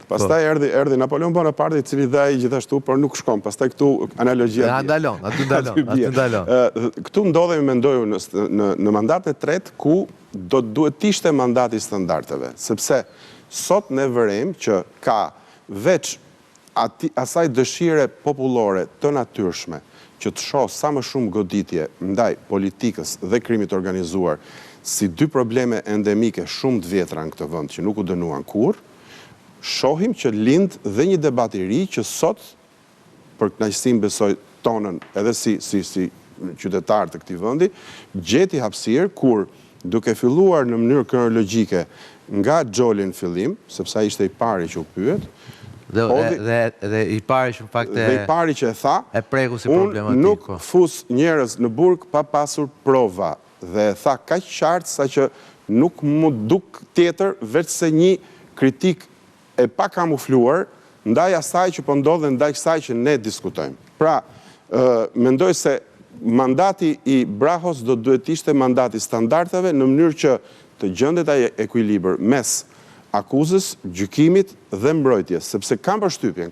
Pastaj erdhi Napoleon Bonaparte, I cili dhe ai gjithashtu, por nuk shkon. Pastaj këtu analogjia. Aty ndalon. Këtu ndodhemi, mendoj në mandatin e tretë ku duhet të ishte mandati standardeve, sepse sot ne vërejmë që ka veç asaj dëshire popullore të natyrshme që të shoh sa më shumë goditje ndaj politikës dhe krimit organizuar si dy probleme endemike shumë të vjetra në këtë vend që nuk u dënuan kurrë. Shohim që lind dhe një debat I ri që sot, për kënaqësinë besoj tonën edhe si qytetar të këtij vendi, gjeti hapësirë kur duke filluar në mënyrë kronologjike nga Xholi në fillim, sepse ai ishte I pari që u pyet, dhe I pari që në fakt dhe I pari që e tha, e preku si problematik. Unë nuk fus njerëz në burg pa pasur prova, dhe e tha kaq qartë sa që nuk mu duk tjetër veç se një kritik e pa kamufluar ndaj asaj që po ndodh dhe ndaj kësaj që ne diskutojmë. Pra, mendoj se mandati I Brahos do duhet ishte mandati standardeve në mënyrë që të gjendet ai ekuilibër mes akuzës, gjykimit dhe mbrojtjes, sepse kam përshtypjen,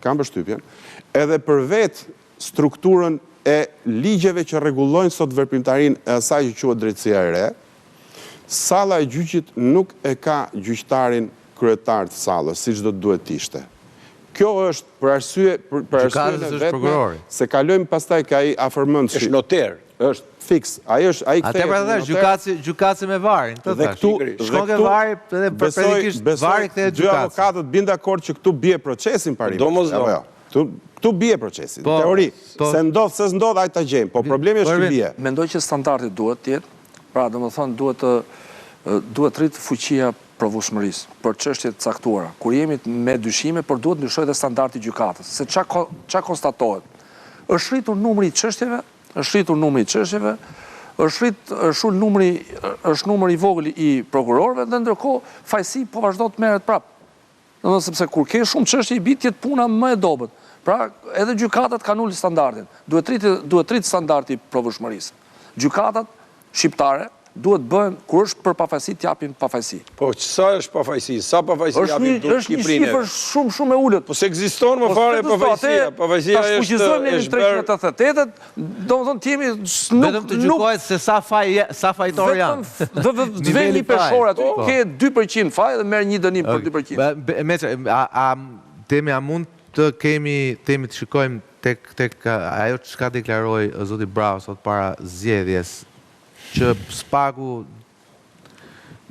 edhe për vetë strukturën e ligjeve që rregullojnë sot veprimtarinë e asaj që quhet drejtësia e re, salla e gjyqit nuk e ka gjyqtarin kryetar të sallës, siç do të duhet të ishte. Kjo është për arsye e vetme se kalojmë pastaj ka ai afërmend është noter, është fiks. Ai kthehet. Atë pra thash gjykatësi me varin, të thash. Shkon ke vari edhe përpendikisht vari kthehet gjykatësi. Dy avokatët bin dakord që këtu bie procesin parim. Domosdoshmë. Këtu bie procesi, në teori. Se ndodh, se s'ndodh, ai ta gjejmë. Po problemi është që bie. Mendoj që standardi duhet të jetë, pra domethënë duhet rrit fuqia provueshmërisë për çështje të caktuara. Kur jemi me dyshime, por duhet ndryshojë edhe standardi I gjykatës. Se ç'a konstatohet? Është rritur numri I çështjeve, është numri I vogël I prokurorëve dhe ndërkohë fajësi po vazhdo të merret prapë. Domethënë sepse kur ke shumë çështje I bit jetë puna më e dobët. Pra, edhe gjykatat kanë ulë standardin. Duhet rrit standardi I provueshmërisë. Gjykatat shqiptare duhet bëhen, kur është për pafajësi, t'japin pafajësi. Po, sa është pafajësi? Sa pafajësi japin të Shqiprinë? Është një shifër shumë e ullët. Po, se ekziston më fare pafajësia. Pafajësia është... Ta shfuqizojmë në 388, do më thonë t'jemi... Vetëm të gjykohet se sa fajtor janë. Dhe vend një peshore aty, ke 2% faj dhe merë një dënim për 2%. Metre, a mund të kemi temi të shikojmë tek ajo që ka deklaroi zoti Bravo sot para zgjedhjes, që spaku,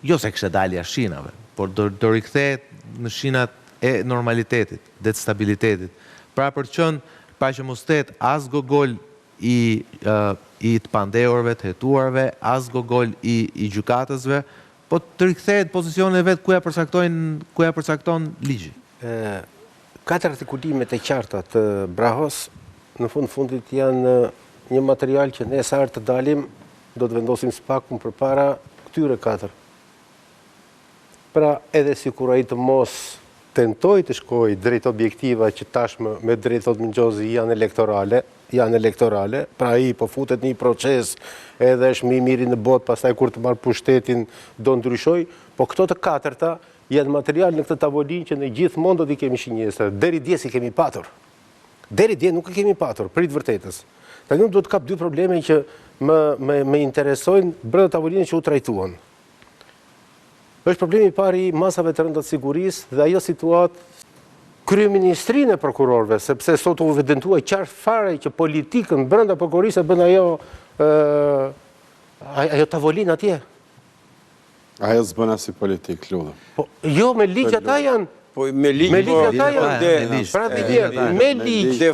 jo se kështë dalë jashtë shinave, por do rikthehet në shinat e normalitetit, dhe të stabilitetit. Pra për që mos tet as gogol I të pandeurve, të hetuarve, as gogol I gjykatësve, po të rikthehet pozicionet vetë ku ja përcakton ligji. 4 artikulimet e qarta të Brahos, në fundit janë një material që ne sa herë të dalim, do të vendosim spakun për para këtyre 4. Pra edhe si kur ai të mos tentoj të shkoj drejt objektiva që tashmë me drejt thot Mingjozi janë elektorale, pra ai po futet një proces edhe është më I miri në botë, pastaj kur të marr pushtetin do ndryshoj, po këto të 4-ta janë material në këtë tavolinë që ne gjithmonë do t'i kemi shinjesër. Deri dje si kemi patur. Deri dje nuk e kemi patur, prit vërtetës. Tani unë do të kap 2 probleme që me interesojnë brenda tavolinës që u trajtuan. Është problemi I pari I masave të rënda të sigurisë dhe ajo situatë kryeministrinë e prokurorëve, sepse sot u evidentua qartë fare që politikën brenda prokurorisë bën ajo tavolinë atje. Ajo s'bën as si politik, lutem. Po, jo, me ligj ata janë. Po me ligj ata janë. Pra me ligj. De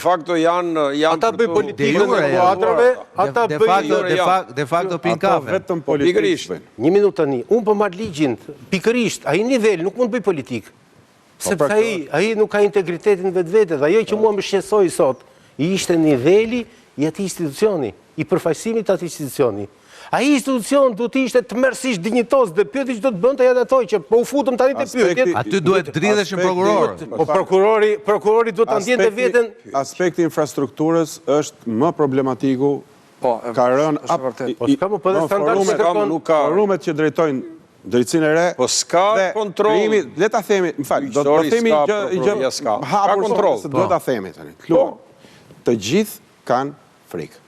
facto janë ata bëjnë politikën e kuadrave, ata bëjnë de facto pin kafe. Vetëm pikërisht. Një minutë tani. Unë po marr ligjin pikërisht, ai nivel nuk mund të bëj politikë. Sepse ai nuk ka integritetin vetvete dhe ajo që mua më shqetësoi sot, ishte niveli I atij institucioni, I përfaqësimit të atij institucioni. Ai institucion duhet të ishte tmerrsisht dinjitos dhe pyeti që do të bënte edhe ato që po u futëm tani te pyetjet. Aty duhet dridheshin prokurorët. Po prokurori duhet ta ndjente veten. Aspekti infrastrukturës është më problematiku. Po, ka rënë po s'ka më po standardet forumet që drejtojnë drejtësinë e re. Po s'ka kontroll. Le ta themi, më fal, do të themi gjë hapur kontroll. Do ta themi tani. Të gjithë kanë frikë.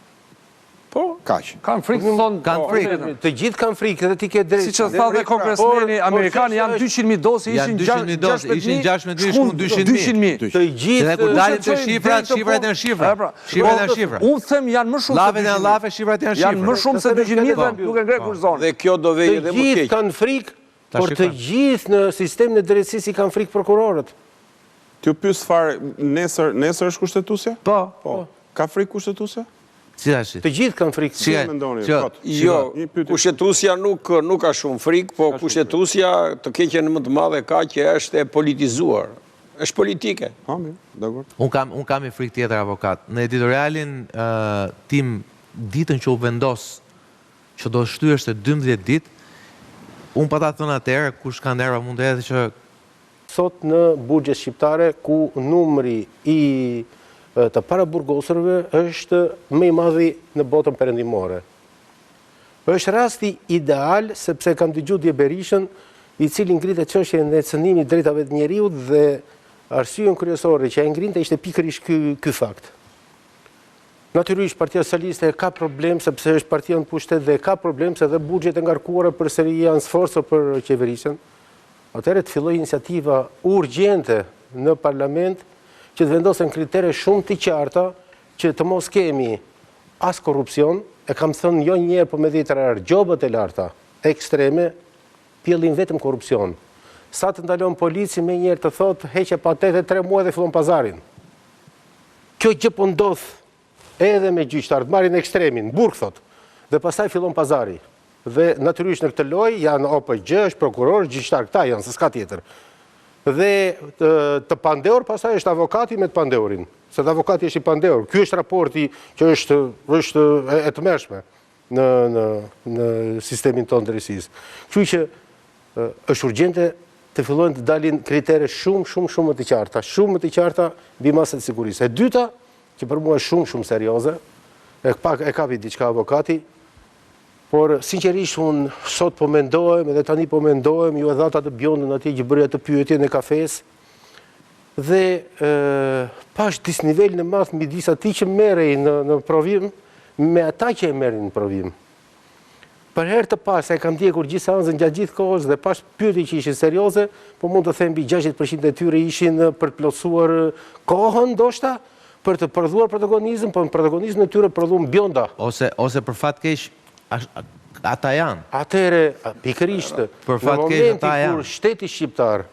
Po, kaq. Kanë frikë, thonë. Kanë frikë. Të gjithë kanë frikë, edhe ti ke drejtë. Si që tha dhe kongresmeni amerikanë, janë 200.000 dosi, ishin 16.000, shkun 200.000. Të gjithë. Dhe kur dalin të shifrat janë shifra. Shifrat janë shifra. Unë them janë më shumë se 200.000. Lavet janë lafe, shifrat janë shifra. Janë më shumë se 200.000 dhe nuk e ngre kur zonë. dhe kjo do vejë edhe Të më gjithë keq. kanë frikë, por të gjithë në sistemin e drejtësisë i kanë frikë prokurorët. T'ju pyes fare, nesër është kushtetuesja? Po. Ka frikë kushtetuesja? Si është? Të gjithë kanë frikë. Si mendoni? Jo, kushtetuesja nuk ka shumë frikë, po kushtetuesja të keqen më të madhe ka që është e politizuar. Është politike. Mirë, dakor. Unë kam i frikë tjetër, avokat. Në editorialin tim, ditën që u vendos që do shtyhesh të 12 ditë, unë pa ta thënë atëherë, kush ka nerva mund edhe që... Sot në buxhet shqiptare, ku numri i të paraburgosërve është më i madhi në botën perëndimore. Është rasti ideal, sepse kam dëgjuar Dje Berishën, i cili ngritet çështjen e cënimit drejtave të njeriut dhe arsyen kryesore që ai ngrinte ishte pikërisht ky fakt. Natyrisht Partia Socialiste ka problem sepse është partia në pushtet dhe ka problem se dhe buxhet e ngarkuara përsëri janë sforco për qeverisjen. Atëherë të filloi iniciativa urgjente në parlament që të vendosen kritere shumë të qarta që të mos kemi as korrupsion, e kam thënë jo një herë, po me 10 herë, gjobët e larta, ekstreme, pjellin vetëm korrupsion. Sa të ndalon polici me njerë të thotë, heqe patente 3 muaj dhe fillon pazarin. Kjo gjë po ndodh edhe me gjyqtarët, marrin ekstremin, burg thot, dhe pastaj fillon pazari. Dhe natyrisht në këtë lojë janë OPG, është prokuror, gjyqtar, këta janë, se s'ka tjetër. Dhe të pandeur, pastaj është avokati me të pandeurin. Se të avokati është i pandeur. Ky është raporti që është e të mërshme në sistemin tonë drejtësisë. Kështu që është urgjente të fillojnë të dalin kritere shumë më të qarta. Shumë më të qarta mbi masat e sigurisë. E dyta, që për mua është shumë serioze, e kapi diçka avokati, por sinqerisht unë sot po mendohem, edhe tani po mendohem, ju e dhata të Bjondën atje që bëri atë pyetje në kafes, dhe pash disnivelin e madh midis atij që merrej në provim me ata që e merrin në provim. Për herë të parë, e kam ndjekur gjithë seancën gjatë gjithë kohës dhe pash pyetje që ishin serioze, po mund të them mbi 60% e tyre ishin për të plotësuar kohën, ndoshta, për të prodhuar protagonizëm, po në protagonizmin e tyre prodhuan Bjonda. Ose për fat keq ata janë. Atëherë, pikërisht, në momentin kur shteti shqiptar